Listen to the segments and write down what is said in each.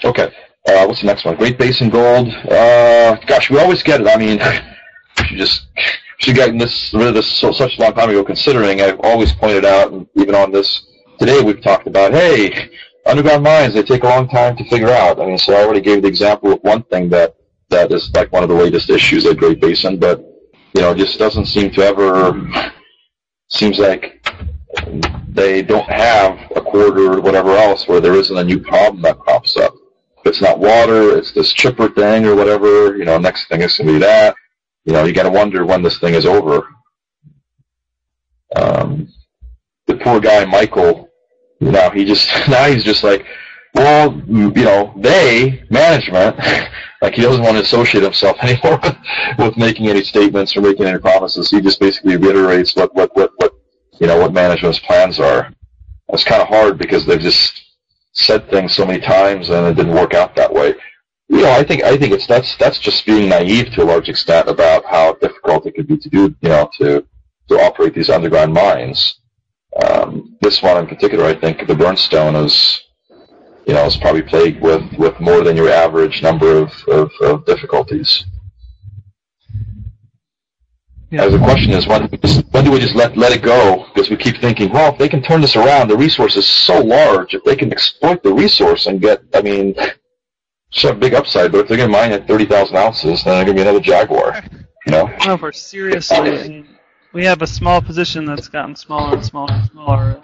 Okay. What's the next one? Great Basin Gold. Gosh, we always get it. I mean, she got rid of this such a long time ago, considering I've always pointed out, and even on this today we've talked about, hey, underground mines, they take a long time to figure out. I mean, so I already gave the example of one thing that is like one of the latest issues at Great Basin, but, it just doesn't seem to ever, seems like they don't have a quarter or whatever else where there isn't a new problem that pops up. If it's not water, it's this chipper thing or whatever, next thing is going to be that. You got to wonder when this thing is over. The poor guy, Michael, he's just like, well, management, like he doesn't want to associate himself anymore with making any statements or making any promises. He just basically reiterates what management's plans are. It's kind of hard because they've just said things so many times and it didn't work out that way. I think that's just being naive to a large extent about how difficult it could be to do, to operate these underground mines. This one in particular, I think the Burnstone is probably plagued with more than your average number of difficulties. Yeah. As the question is, when do we just let it go? Because we keep thinking, well, if they can turn this around, the resource is so large. If they can exploit the resource and get, it's a big upside. But if they're going to mine at 30,000 ounces, then they're going to be another Jaguar. No, for seriously, we have a small position that's gotten smaller and smaller and smaller.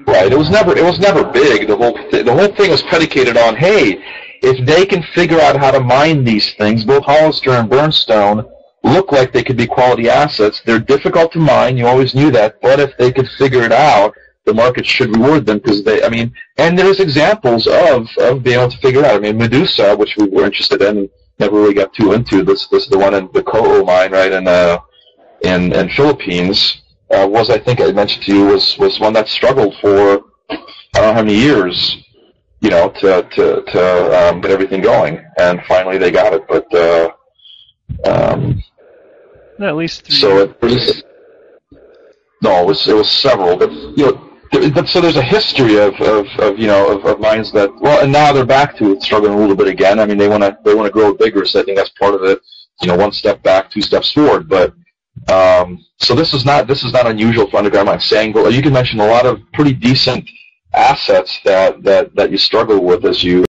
Right. It was never big. The whole thing was predicated on, hey, if they can figure out how to mine these things, both Hollister and Burnstone look like they could be quality assets. They're difficult to mine. You always knew that. But if they could figure it out, the market should reward them because and there's examples of being able to figure it out. Medusa, which we were interested in, never really got too into. This is the one in the Ko'o mine, right, in Philippines, I think I mentioned to you, was one that struggled for I don't know how many years, to get everything going, and finally they got it. But at least 3 years. It was several, but so there's a history of mines that, well, and now they're back to struggling a little bit again. They want to grow bigger, so I think that's part of it. One step back, 2 steps forward, but. So this is not unusual for underground mines. You can mention a lot of pretty decent assets that you struggle with as you